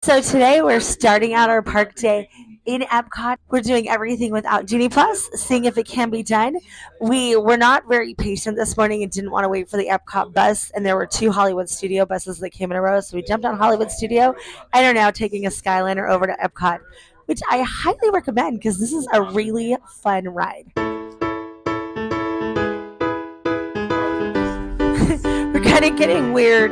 So today we're starting out our park day in Epcot. We're doing everything without Genie Plus, seeing if it can be done. We were not very patient this morning and didn't want to wait for the Epcot bus, and there were two Hollywood Studio buses that came in a row. So we jumped on Hollywood Studio and are now taking a Skyliner over to Epcot, which I highly recommend because this is a really fun ride. We're kind of getting weird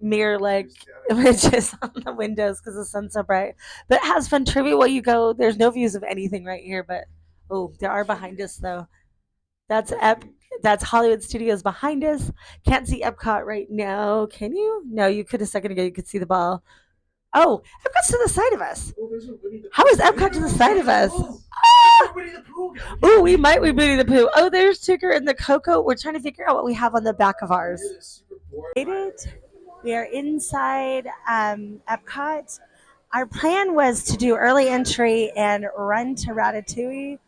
mirror like images on the windows because the sun's so bright. But it has fun trivia while you go. There's no views of anything right here, but oh, there are behind us though. That's that's Hollywood Studios behind us. Can't see Epcot right now. Can you? No, you could a second ago. You could see the ball. Oh, Epcot's to the side of us. How is Epcot to the side of us? Ah! Oh, we might be Winnie the Pooh. Oh, there's Tigger and the Coco. We're trying to figure out what we have on the back of ours. We are inside Epcot. Our plan was to do early entry and run to Ratatouille.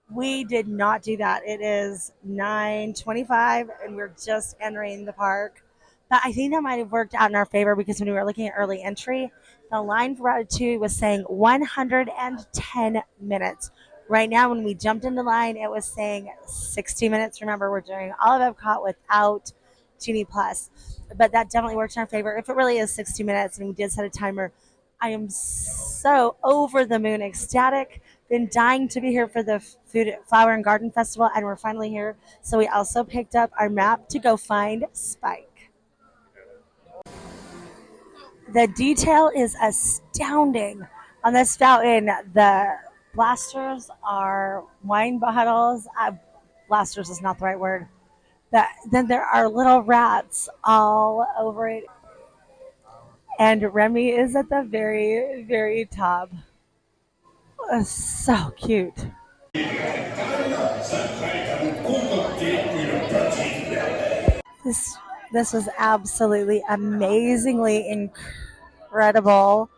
We did not do that. It is 9:25 and we're just entering the park. But I think that might have worked out in our favor because when we were looking at early entry, the line for Ratatouille was saying 110 minutes. Right now, when we jumped into line, it was saying 60 minutes. Remember, we're doing all of Epcot without Genie Plus. But that definitely worked in our favor. If it really is 60 minutes and we did set a timer, I am so over the moon ecstatic. Been dying to be here for the Food Flower and Garden Festival, and we're finally here. So we also picked up our map to go find Spike. The detail is astounding on this fountain. The blasters are wine bottles. Blasters is not the right word. Then there are little rats all over it. And Remy is at the very, very top. So cute. This this was absolutely amazingly incredible.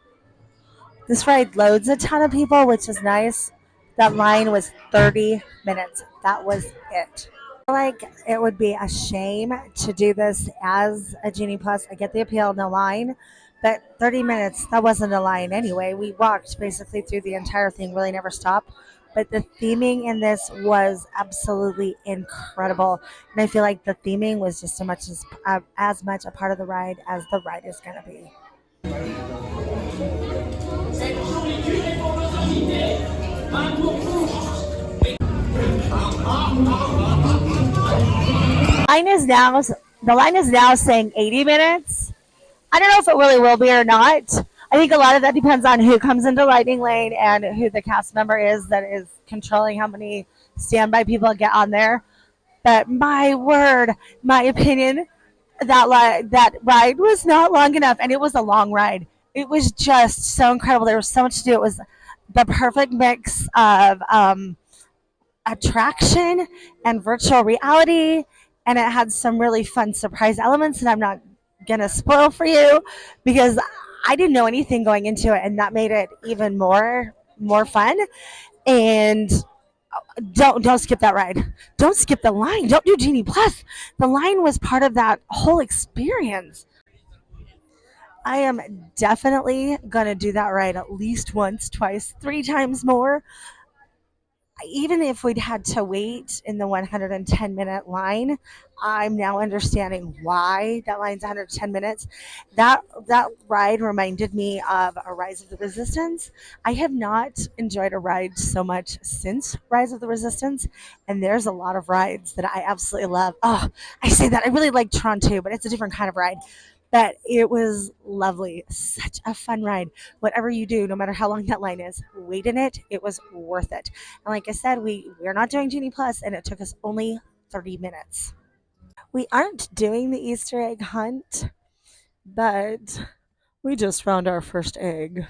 This ride loads a ton of people, which is nice. That line was 30 minutes. That was it. Like it would be a shame to do this as a Genie Plus. I get the appeal, no line, but 30 minutes, that wasn't a line anyway. We walked basically through the entire thing, really never stopped. But the theming in this was absolutely incredible, and I feel like the theming was just as much a part of the ride as the ride is going to be. Line is now the line is now saying 80 minutes. I don't know if it really will be or not. I think a lot of that depends on who comes into Lightning Lane and who the cast member is that is controlling how many standby people get on there. But my word, my opinion, that ride was not long enough, and it was a long ride. It was just so incredible. There was so much to do. It was the perfect mix of attraction and virtual reality, and it had some really fun surprise elements that I'm not gonna spoil for you because I didn't know anything going into it, and that made it even more fun. And don't skip that ride. Don't skip the line. Don't do Genie Plus. The line was part of that whole experience. I am definitely gonna do that ride at least once, twice, three times more. Even if we'd had to wait in the 110-minute line, I'm now understanding why that line's 110 minutes. That ride reminded me of a Rise of the Resistance. I have not enjoyed a ride so much since Rise of the Resistance, and there's a lot of rides that I absolutely love. Oh, I say that I really like Tron too, but it's a different kind of ride. But it was lovely, such a fun ride. Whatever you do, no matter how long that line is, wait in it. It was worth it. And like I said, we're not doing Genie Plus, and it took us only 30 minutes. We aren't doing the Easter egg hunt, but we just found our first egg.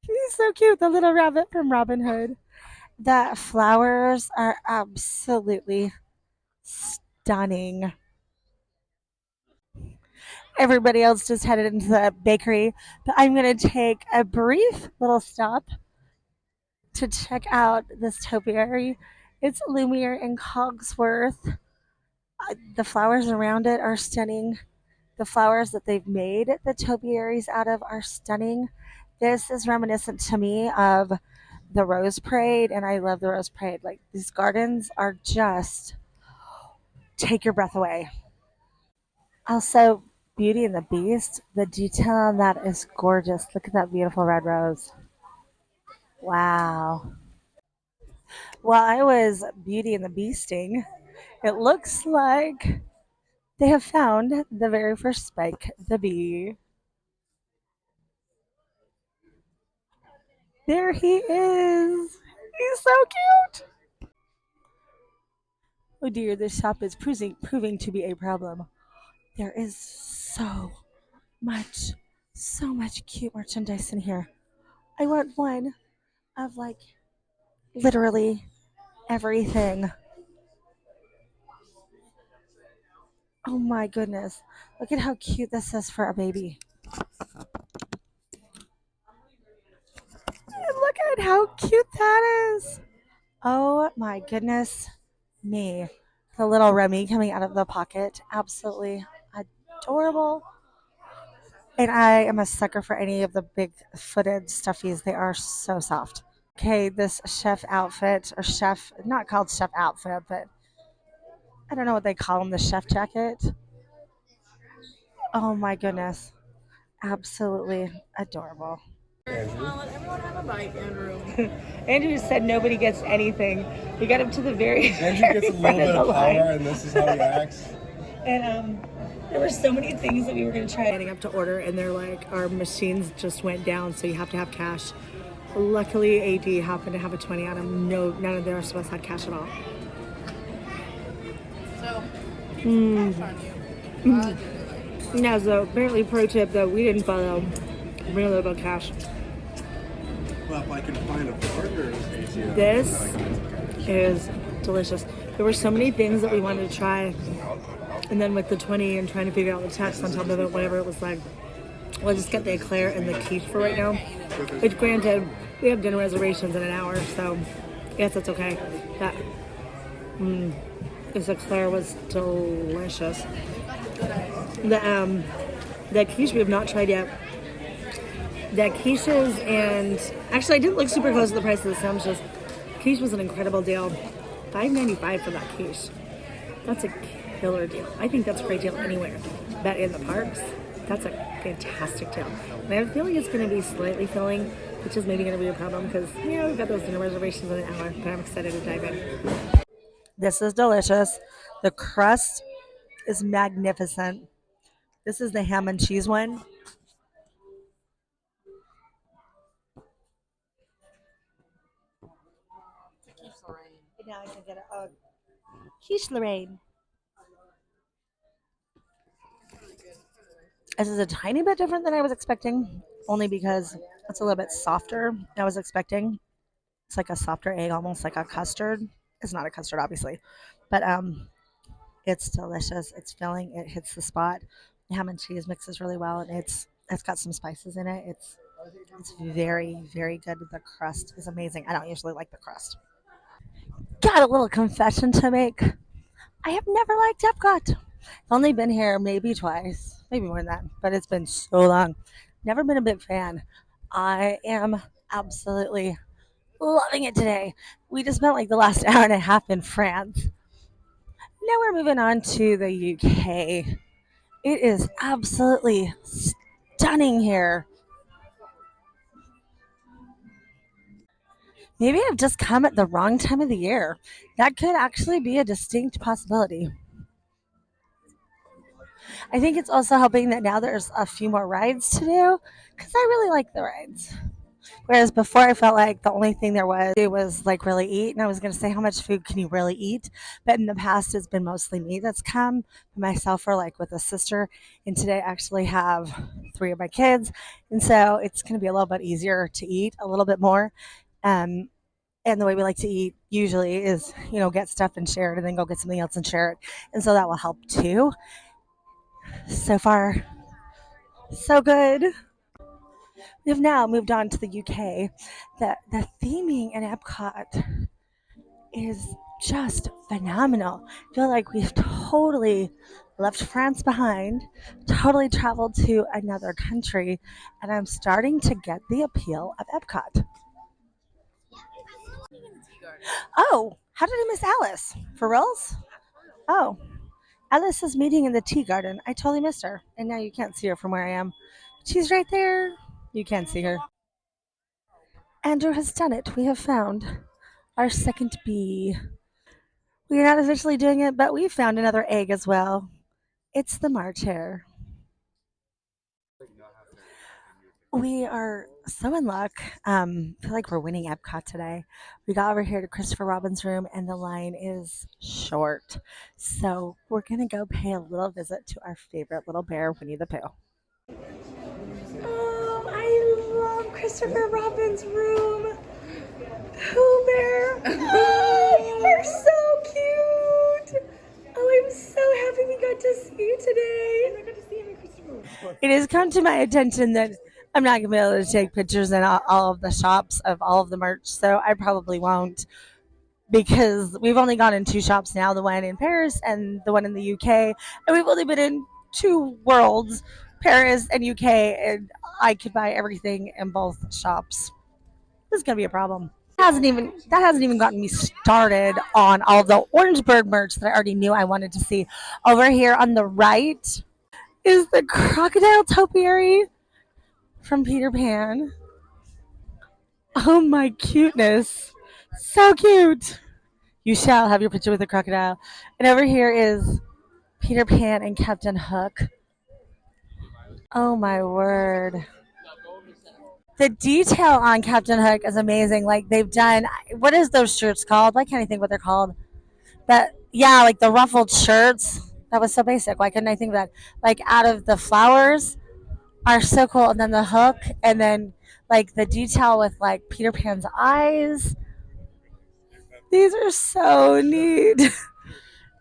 He's so cute, the little rabbit from Robin Hood. The flowers are absolutely stunning. Everybody else just headed into the bakery, but I'm going to take a brief little stop to check out this topiary. It's Lumiere and Cogsworth. The flowers around it are stunning. The flowers that they've made the topiaries out of are stunning. This is reminiscent to me of the Rose Parade, and I love the Rose Parade. Like these gardens are just take your breath away. Also, Beauty and the Beast, the detail on that is gorgeous. Look at that beautiful red rose. Wow. While I was Beauty and the Beasting, it looks like they have found the very first Spike the Bee. There he is. He's so cute. Oh dear, this shop is proving to be a problem. There is much, so much cute merchandise in here. I want one of like literally everything. Oh my goodness. Look at how cute this is for a baby. And look at how cute that is. Oh my goodness me. The little Remy coming out of the pocket. Absolutely adorable. And I am a sucker for any of the big footed stuffies. They are so soft. Okay, this chef outfit, or chef, not called chef outfit, but I don't know what they call them, the chef jacket. Oh my goodness. Absolutely adorable. Come on, let everyone have a bite, Andrew. Andrew said nobody gets anything. We got him to the very Andrew gets a little front bit of of the power, line. and this is how he acts. And there were so many things that we were going to try getting up to order, and they're like, our machines just went down, so you have to have cash. Luckily, AD happened to have a 20 on him. No, none of the rest of us had cash at all. So, Mm. cash on you. Yeah, so apparently, pro tip that we didn't follow, bring a little bit of cash. Well, if I can find a partner, This is delicious. There were so many things that we wanted to try, and then with the 20 and trying to figure out the text on top of it, whatever it was like, we'll just get the eclair and the quiche for right now. Which, granted, we have dinner reservations in an hour, so yes, that's okay. That this eclair was delicious. The quiche we have not tried yet. The quiches, and actually I didn't look super close to the price of the sandwiches. Quiche was an incredible deal. $5.95 for that quiche. That's a killer deal. I think that's a great deal anywhere. But in the parks, that's a fantastic deal. And I have a feeling it's going to be slightly filling, which is maybe going to be a problem because, we've got those dinner reservations in an hour, but I'm excited to dive in. This is delicious. The crust is magnificent. This is the ham and cheese one. Now I can get a quiche Lorraine. This is a tiny bit different than I was expecting, only because it's a little bit softer than I was expecting. It's like a softer egg, almost like a custard. It's not a custard, obviously, but it's delicious. It's filling. It hits the spot. The ham and cheese mixes really well, and it's got some spices in it. It's very very good. The crust is amazing. I don't usually like the crust. Got a little confession to make. I have never liked Epcot. I've only been here maybe twice, maybe more than that, but it's been so long. Never been a big fan. I am absolutely loving it today. We just spent like the last hour and a half in France. Now we're moving on to the UK. It is absolutely stunning here. Maybe I've just come at the wrong time of the year. That could actually be a distinct possibility. I think it's also helping that now there's a few more rides to do because I really like the rides. Whereas before, I felt like the only thing there was it was like really eat, and I was going to say how much food can you really eat, but in the past it's been mostly me that's come, myself or like with a sister, and today I actually have three of my kids, and so it's going to be a little bit easier to eat a little bit more. Um, and the way we like to eat usually is get stuff and share it, and then go get something else and share it, and so that will help too. So far, so good. We've now moved on to the UK. The theming in Epcot is just phenomenal. I feel like we've totally left France behind, totally traveled to another country, and I'm starting to get the appeal of Epcot. Oh, how did I miss Alice? For reals? Oh, Alice is meeting in the tea garden. I totally missed her, and now you can't see her from where I am. She's right there. You can't see her. Andrew has done it. We have found our second bee. We are not officially doing it, but we found another egg as well. It's the March hare. We are so in luck. I feel like we're winning Epcot today. We got over here to Christopher Robin's room, and the line is short. So we're going to go pay a little visit to our favorite little bear, Winnie the Pooh. Oh, I love Christopher Robin's room. Pooh Bear. Oh, you are so cute. Oh, I'm so happy we got to see you today. It has come to my attention that I'm not going to be able to take pictures in all of the shops of all of the merch, so I probably won't because we've only gone in two shops now, the one in Paris and the one in the UK, and we've only been in two worlds, Paris and UK, and I could buy everything in both shops. This is going to be a problem. That hasn't even gotten me started on all the Orange Bird merch that I already knew I wanted to see. Over here on the right is the crocodile topiary from Peter Pan. Oh my cuteness. So cute. You shall have your picture with the crocodile. And over here is Peter Pan and Captain Hook. Oh my word. The detail on Captain Hook is amazing. Like they've done, what is those shirts called? Why can't I think what they're called? But yeah, like the ruffled shirts. That was so basic. Why couldn't I think of that? Like out of the flowers are so cool. And then the hook, and then like the detail with like Peter Pan's eyes. These are so neat.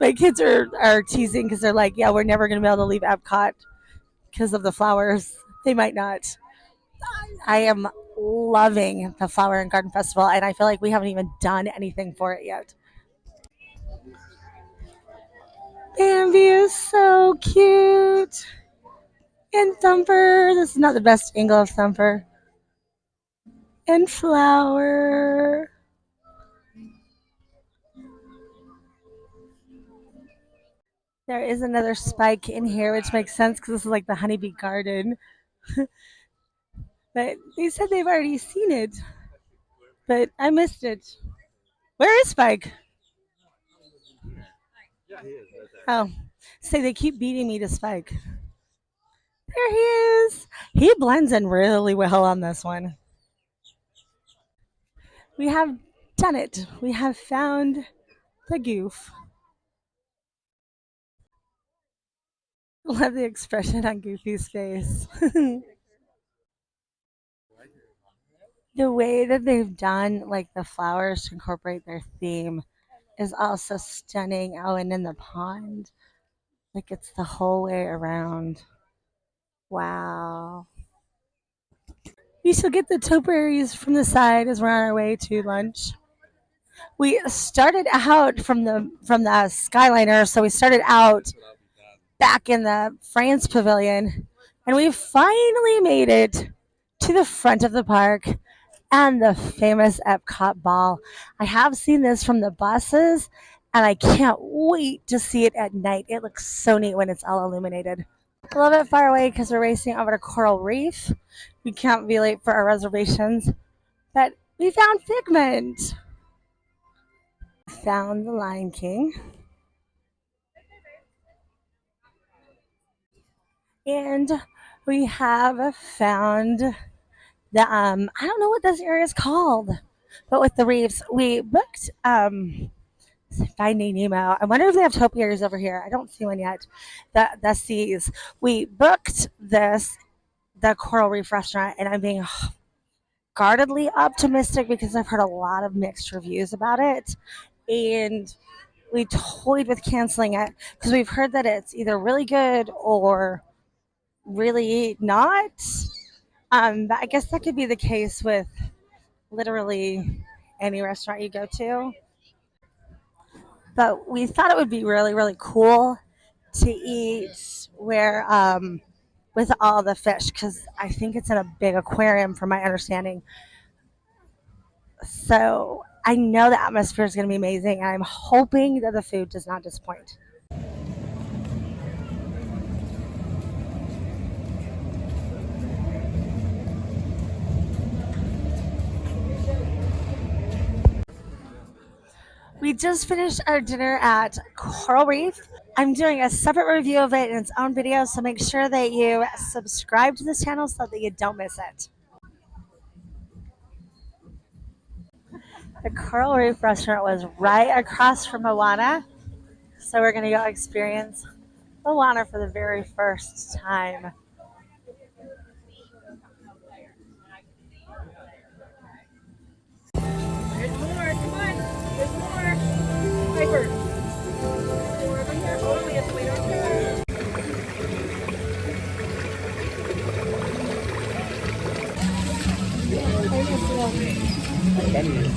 My kids are teasing because they're like, yeah, we're never going to be able to leave Epcot because of the flowers. They might not. I am loving the Flower and Garden Festival, and I feel like we haven't even done anything for it yet. Bambi is so cute. And Thumper. This is not the best angle of Thumper. And Flower. There is another spike in here, which makes sense because this is like the honeybee garden. But they said they've already seen it. But I missed it. Where is Spike? Oh, say they keep beating me to Spike. There he is. He blends in really well on this one. We have done it. We have found the goof. Love the expression on Goofy's face. The way that they've done like the flowers to incorporate their theme is also stunning. Oh, and in the pond, like it's the whole way around. Wow. We shall get the topiaries from the side as we're on our way to lunch. We started out from the Skyliner, so we started out back in the France pavilion, and we finally made it to the front of the park and the famous Epcot ball. I have seen this from the buses, and I can't wait to see it at night. It looks so neat when it's all illuminated. A little bit far away because we're racing over to Coral Reef. We can't be late for our reservations, but we found Figment. Found the Lion King. And we have found the I don't know what this area is called, but with the reefs, we booked Finding Nemo. I wonder if they have topiaries over here. I don't see one yet. The seas. We booked the Coral Reef restaurant, and I'm being guardedly optimistic because I've heard a lot of mixed reviews about it, and we toyed with canceling it because we've heard that it's either really good or really not. But I guess that could be the case with literally any restaurant you go to. But we thought it would be really, really cool to eat where with all the fish because I think it's in a big aquarium from my understanding. So I know the atmosphere is going to be amazing, and I'm hoping that the food does not disappoint. We just finished our dinner at Coral Reef. I'm doing a separate review of it in its own video, so make sure that you subscribe to this channel so that you don't miss it. The Coral Reef restaurant was right across from Moana, so we're going to go experience Moana for the very first time. There's more. Come on. There's more. Piper. More over here. Hold on. We have to wait on here.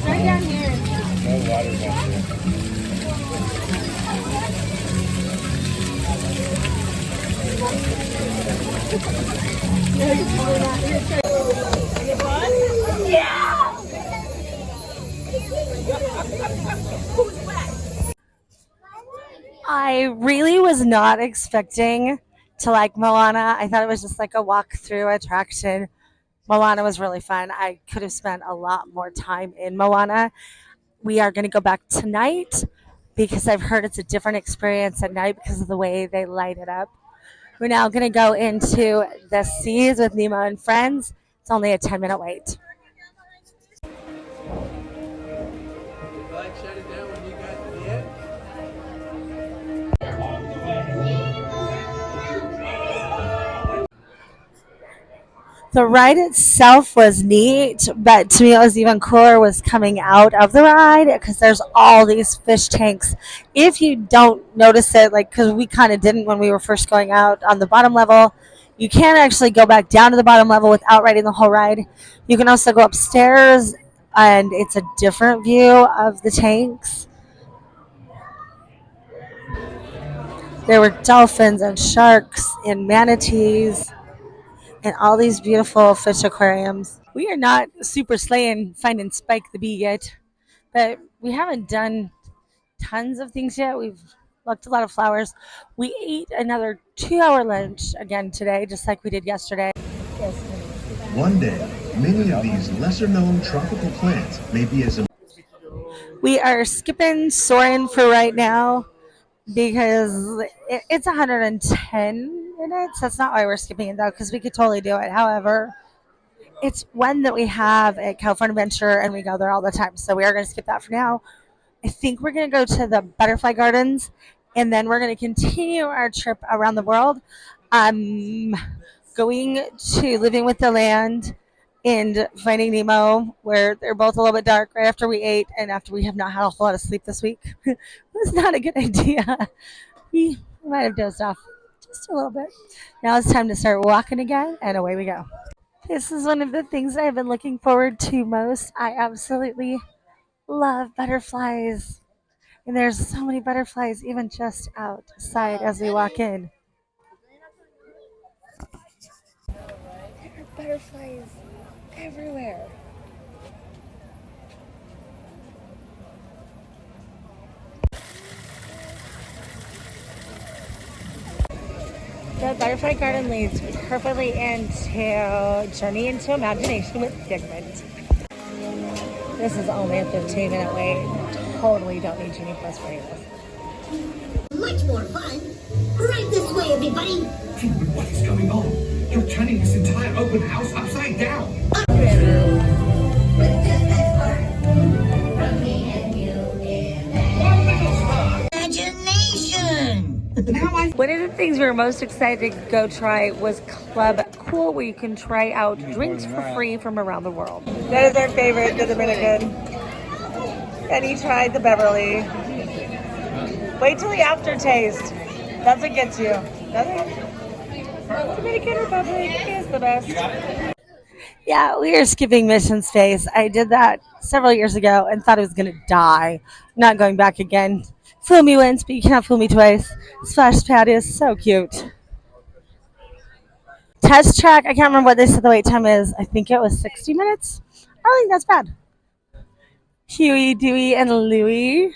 Right down here. No water down there. I really was not expecting to like Moana. I thought it was just like a walk-through attraction. Moana was really fun. I could have spent a lot more time in Moana. We are going to go back tonight because I've heard it's a different experience at night because of the way they light it up. We're now going to go into the seas with Nemo and friends. It's only a 10-minute wait. Like shut it down when you got to the end. The ride itself was neat, but to me what was even cooler was coming out of the ride because there's all these fish tanks. If you don't notice it, like because we kind of didn't when we were first going out on the bottom level, you can actually go back down to the bottom level without riding the whole ride. You can also go upstairs, and it's a different view of the tanks. There were dolphins and sharks and manatees and all these beautiful fish aquariums. We are not super slaying finding Spike the Bee yet, but we haven't done tons of things yet. We've looked a lot of flowers. We ate another 2-hour lunch again today, just like we did yesterday. One day, many of these lesser-known tropical plants may be as We are skipping Soarin' for right now because it's 110 minutes. That's not why we're skipping it though, because we could totally do it. However, it's one that we have at California Adventure and we go there all the time. So we are going to skip that for now. I think we're going to go to the butterfly gardens and then we're going to continue our trip around the world. Going to Living with the Land and Finding Nemo, where they're both a little bit dark right after we ate and after we have not had a whole lot of sleep this week. It's not a good idea. We might have dozed off just a little bit. Now it's time to start walking again, and away we go. This is one of the things I've been looking forward to most. I absolutely love butterflies. And there's so many butterflies even just outside as we walk in. There are butterflies everywhere. The butterfly garden leads perfectly into Journey into Imagination with Figment. This is only a 15-minute wait. Totally don't need Genie Plus for any of this. Much more fun. Right this way, everybody. Figment, what is going on? You're turning this entire open house upside down. Imagination. One of the things we were most excited to go try was Club Cool, where you can try out drinks for free from around the world. That is our favorite, the Dominican. And he tried the Beverly. Wait till the aftertaste. That's what gets you. Dominican Republic is the best. Yeah, we are skipping Mission Space. I did that several years ago and thought I was going to die. Not going back again. Fool me once, but you cannot fool me twice. Splash Pad is so cute. Test track, I can't remember what they said the wait time is. I think it was 60 minutes. I don't think that's bad. Huey, Dewey, and Louie.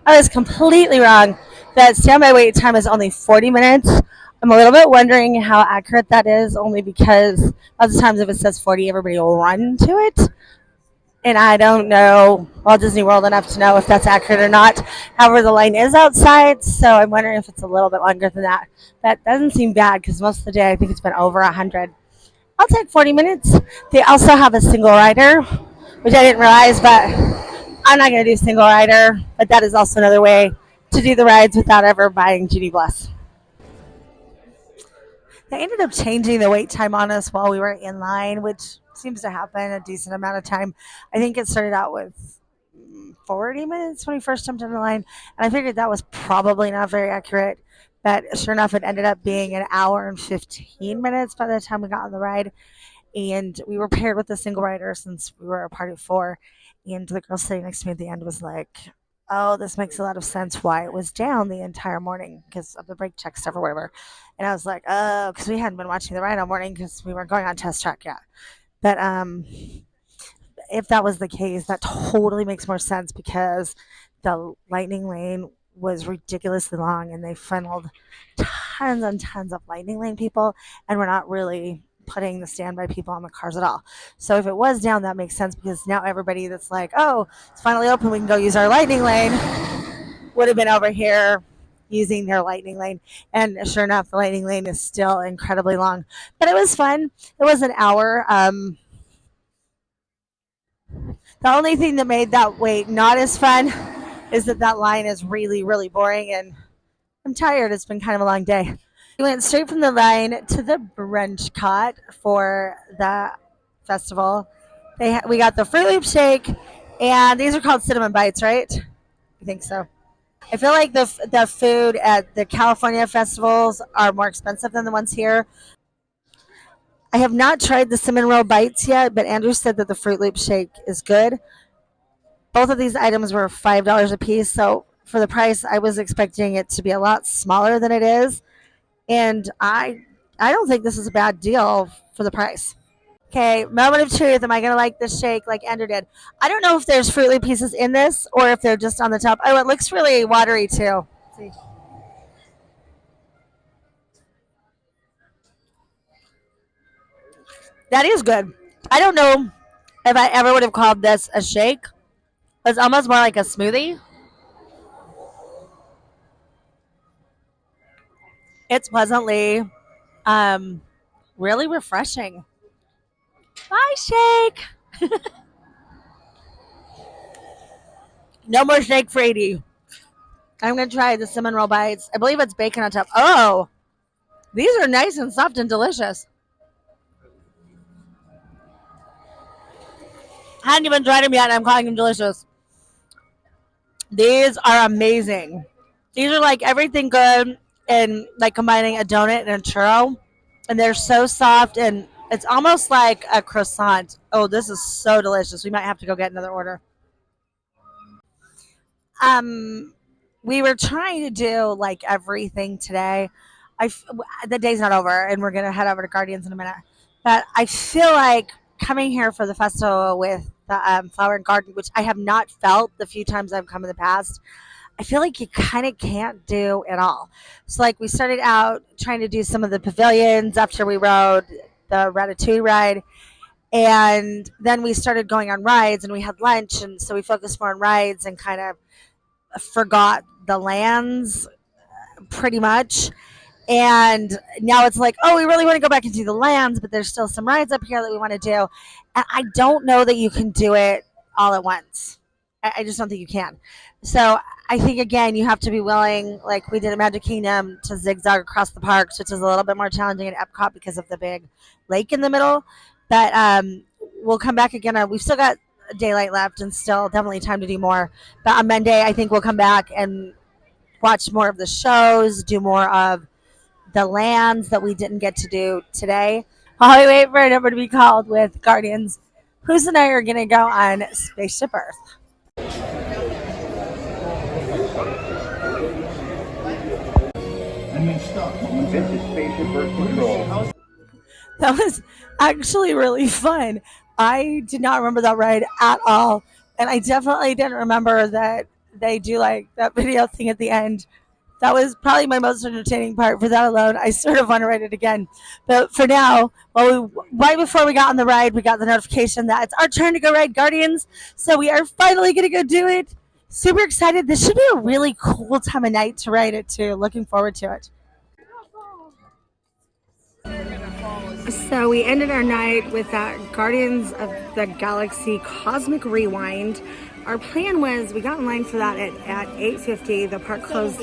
I was completely wrong. That standby wait time is only 40 minutes. I'm a little bit wondering how accurate that is, only because lots of times if it says 40, everybody will run to it. And I don't know Walt Disney World enough to know if that's accurate or not. However, the line is outside, so I'm wondering if it's a little bit longer than that. That doesn't seem bad because most of the day I think it's been over 100. I'll take 40 minutes. They also have a single rider, which I didn't realize, but I'm not going to do single rider. But that is also another way to do the rides without ever buying Genie Plus. They ended up changing the wait time on us while we were in line, which seems to happen a decent amount of time. I think it started out with 40 minutes when we first jumped in the line, and I figured that was probably not very accurate. But sure enough, it ended up being an hour and 15 minutes by the time we got on the ride. And we were paired with a single rider since we were a party of four. And the girl sitting next to me at the end was like, "Oh, this makes a lot of sense why it was down the entire morning because of the brake check stuff or whatever." And I was like, "Oh, because we hadn't been watching the ride all morning because we weren't going on test track yet." But if that was the case, that totally makes more sense because the lightning lane was ridiculously long and they funneled tons and tons of lightning lane people and we're not really putting the standby people on the cars at all. So if it was down, that makes sense because now everybody that's like, "Oh, it's finally open, we can go use our lightning lane," would have been over here using their lightning lane. And sure enough, the lightning lane is still incredibly long. But it was fun. It was an hour. The only thing that made that wait not as fun is that line is really, really boring, and I'm tired. It's been kind of a long day. We went straight from the line to the brunch cot for the festival. We got the Fruit Loop shake, and these are called cinnamon bites, right? I think so. I feel like the food at the California festivals are more expensive than the ones here. I have not tried the cinnamon roll bites yet, but Andrew said that the Fruit Loop shake is good. Both of these items were $5 a piece, so for the price, I was expecting it to be a lot smaller than it is, and I don't think this is a bad deal for the price. Okay, moment of truth. Am I gonna like this shake like Andrew did? I don't know if there's Fruit Loop pieces in this or if they're just on the top. Oh, it looks really watery too. Let's see. That is good. I don't know if I ever would have called this a shake. It's almost more like a smoothie. It's pleasantly really refreshing. Bye, shake. No more shake for 80. I'm going to try the cinnamon roll bites. I believe it's bacon on top. Oh, these are nice and soft and delicious. I hadn't even tried them yet, and I'm calling them delicious. These are amazing. These are like everything good and like combining a donut and a churro. And they're so soft and it's almost like a croissant. Oh, this is so delicious. We might have to go get another order. Um, we were trying to do like everything today. The day's not over, and we're gonna head over to Guardians in a minute. But I feel like coming here for the festival with the Flower and Garden, which I have not felt the few times I've come in the past. I feel like you kind of can't do it all. So like we started out trying to do some of the pavilions after we rode the Ratatouille ride, and then we started going on rides, and we had lunch, and so we focused more on rides and kind of forgot the lands pretty much. And now it's like, oh, we really want to go back and do the lands, but there's still some rides up here that we want to do. And I don't know that you can do it all at once. I just don't think you can. So I think, again, you have to be willing, like we did at Magic Kingdom, to zigzag across the parks, which is a little bit more challenging at Epcot because of the big lake in the middle. But we'll come back again. We've still got daylight left and still definitely time to do more. But on Monday, I think we'll come back and watch more of the shows, do more of the lands that we didn't get to do today. While we wait for a number to be called with Guardians, Who's and I are going to go on Spaceship Earth. Anticipation birth control. That was actually really fun. I did not remember that ride at all. And I definitely didn't remember that they do like that video thing at the end. That was probably my most entertaining part. For that alone, I sort of want to ride it again. But for now, right before we got on the ride, we got the notification that it's our turn to go ride Guardians. So we are finally going to go do it. Super excited. This should be a really cool time of night to ride it too. Looking forward to it. So we ended our night with that Guardians of the Galaxy Cosmic Rewind. Our plan was we got in line for that at 8:50. The park closed.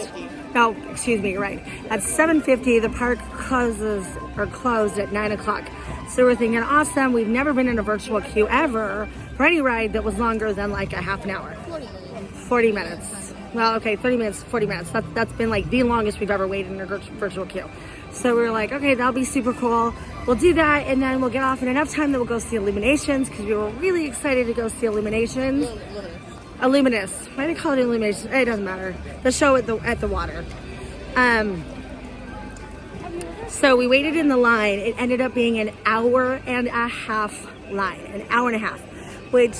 No, excuse me, you're right. At 7:50, the park closed at 9 o'clock. So we're thinking, awesome. We've never been in a virtual queue ever for any ride that was longer than like a half an hour. 40 minutes. Well, okay, 30 minutes, 40 minutes. That's been like the longest we've ever waited in a virtual queue. So we were like, okay, that'll be super cool. We'll do that, and then we'll get off in enough time that we'll go see Illuminations, because we were really excited to go see Illuminations. Illuminous. Why do they call it Illuminations? It doesn't matter. The show at the water. So we waited in the line. It ended up being an hour and a half line. An hour and a half. Which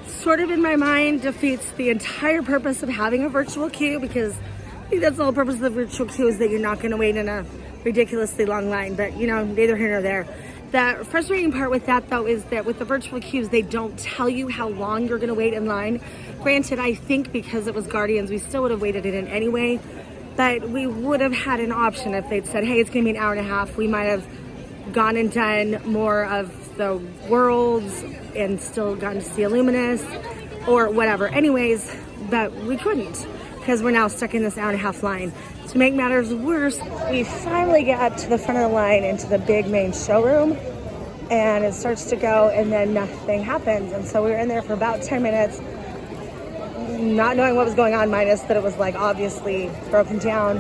sort of in my mind defeats the entire purpose of having a virtual queue, because I think that's the whole purpose of the virtual queue, is that you're not going to wait in a ridiculously long line. But you know, neither here nor there. The frustrating part with that, though, is that with the virtual queues, they don't tell you how long you're going to wait in line. Granted, I think because it was Guardians, we still would have waited it in anyway, but we would have had an option if they'd said, hey, it's going to be an hour and a half. We might have gone and done more of the worlds and still gotten to see Illuminous or whatever. Anyways, but we couldn't, because we're now stuck in this hour and a half line. To make matters worse, we finally get up to the front of the line into the big main showroom, and it starts to go, and then nothing happens. And so we were in there for about 10 minutes, not knowing what was going on, minus that it was like obviously broken down.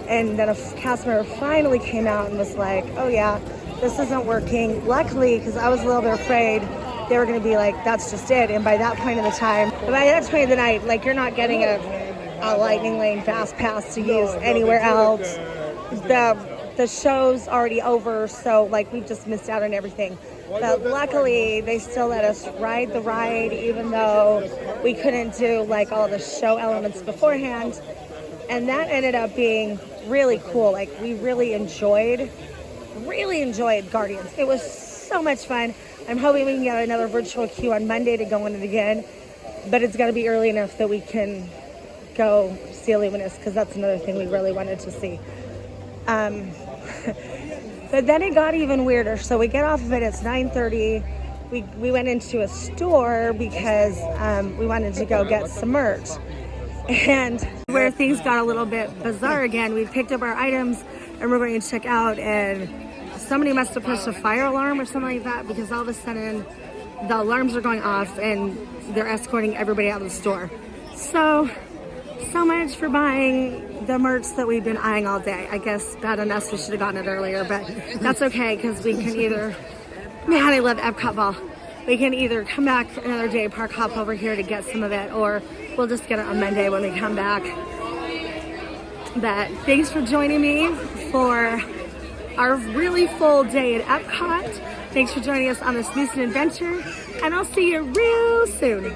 And then a cast member finally came out and was like, oh yeah, this isn't working. Luckily, because I was a little bit afraid they were going to be like, that's just it. And by that point of the time, by that point of the night, like, you're not getting a lightning lane fast pass to use anywhere else. The show's already over, so like we've just missed out on everything. But luckily they still let us ride the ride, even though we couldn't do like all the show elements beforehand. And that ended up being really cool. Like, we really enjoyed Guardians. It was so much fun. I'm hoping we can get another virtual queue on Monday to go in it again, but it's got to be early enough that we can go see Illuminous, because that's another thing we really wanted to see. But then it got even weirder. So we get off of it, it's 9:30. We went into a store because we wanted to go get some merch. And where things got a little bit bizarre again, we picked up our items and we're going to check out, and somebody must have pushed a fire alarm or something like that, because all of a sudden the alarms are going off and they're escorting everybody out of the store. So much for buying the merch that we've been eyeing all day. I guess bad on us, we should have gotten it earlier, but that's okay, because we can either, man, I love Epcot Ball. We can either come back another day, park hop over here to get some of it, or we'll just get it on Monday when we come back. But thanks for joining me for our really full day at Epcot. Thanks for joining us on this Snoozin' adventure, and I'll see you real soon.